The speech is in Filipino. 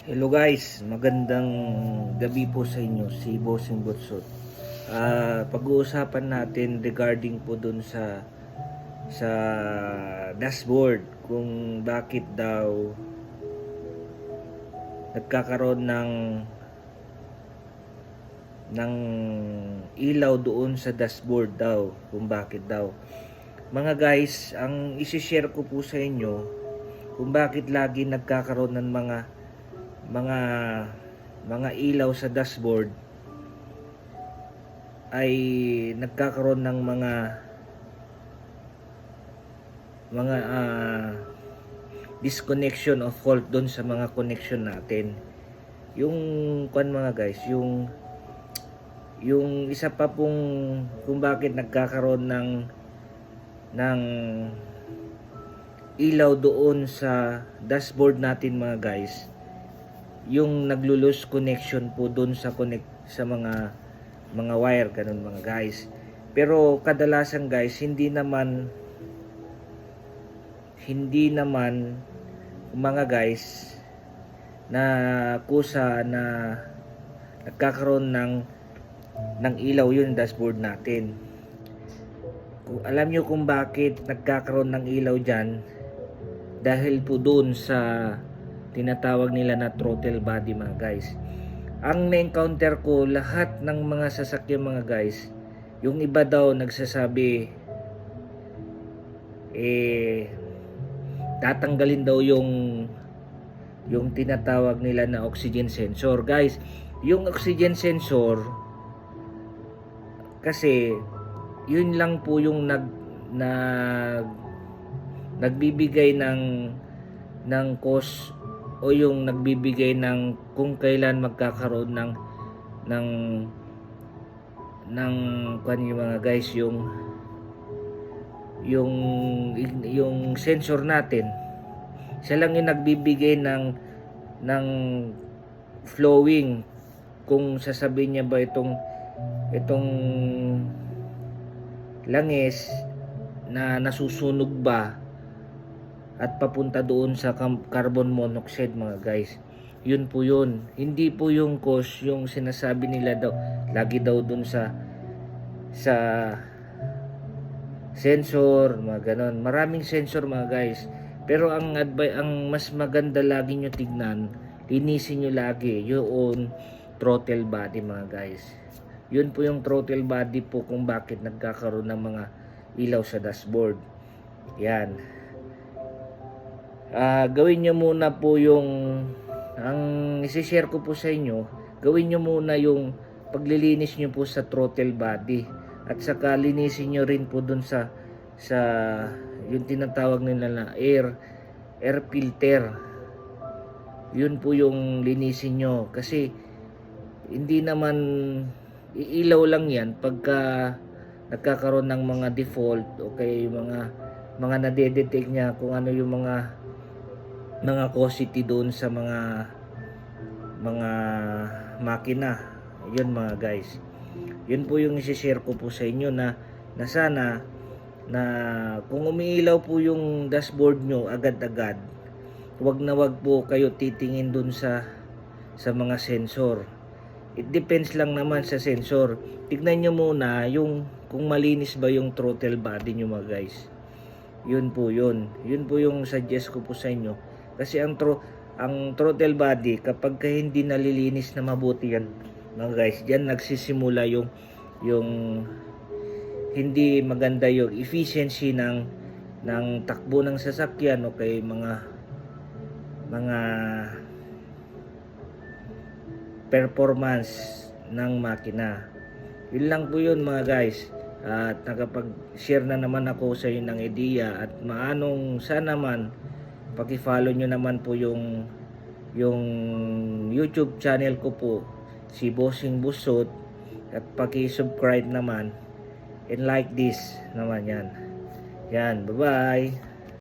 Hello guys, magandang gabi po sa inyo, si Bossing Butsot. Pag-uusapan natin regarding po dun sa dashboard kung bakit daw nagkakaroon ng ilaw doon sa dashboard daw, kung bakit daw. Mga guys, ang isi-share ko po sa inyo kung bakit lagi nagkakaroon ng mga mga ilaw sa dashboard ay nagkakaroon ng mga disconnection of fault doon sa mga connection natin. Yung mga guys, yung isa pa pong kung bakit nagkakaroon ng ilaw doon sa dashboard natin mga guys, yung naglo-lose connection po doon sa mga wire, ganun mga guys. Pero kadalasan guys, hindi naman mga guys na kusa na nagkakaroon ng ilaw yung dashboard natin. Alam nyo kung bakit nagkakaroon ng ilaw dyan? Dahil po doon sa tinatawag nila na throttle body mga guys. Ang na-encounter ko, lahat ng mga sasakyan mga guys, yung iba daw nagsasabi tatanggalin daw yung tinatawag nila na oxygen sensor. Guys, yung oxygen sensor kasi yun lang po yung nagbibigay ng cause o yung nagbibigay ng kung kailan magkakaroon ng kung yung mga guys, yung sensor natin. Siya lang yung nagbibigay ng flowing, kung sasabihin niya ba itong langis na nasusunog ba at papunta doon sa carbon monoxide mga guys. Yun po yun. Hindi po yung cause yung sinasabi nila daw lagi daw doon sa sensor, mga ganon. Maraming sensor mga guys. Pero ang mas maganda lagi nyo tignan, linisin nyo lagi yung throttle body mga guys. Yun po yung throttle body po kung bakit nagkakaroon ng mga ilaw sa dashboard. Yan. Gawin nyo muna po ang isi-share ko po sa inyo, gawin nyo muna yung paglilinis nyo po sa throttle body, at saka linisin nyo rin po dun sa yung tinatawag nila na air filter. Yun po yung linisin nyo, kasi hindi naman iilaw lang yan pagka nagkakaroon ng mga default o kay mga nadedetect niya kung ano yung mga causity doon sa mga makina. Yun mga guys, yun po yung isi-share ko po sa inyo na sana na kung umiilaw po yung dashboard nyo agad-agad, wag po kayo titingin doon sa mga sensor. It depends lang naman sa sensor. Tignan nyo muna yung kung malinis ba yung throttle body nyo mga guys. Yun po yung suggest ko po sa inyo. Kasi ang throttle body, kapag hindi nalilinis na mabuti yan mga guys, diyan nagsisimula yung hindi maganda yung efficiency ng takbo ng sasakyan o kay mga performance ng makina. Yun lang po yun mga guys. At nakapag-share na naman ako sa inyo ng ideya, at sana man paki-follow nyo naman po yung YouTube channel ko po, si Bossing Busot, at paki-subscribe naman and like this naman yan. Bye bye.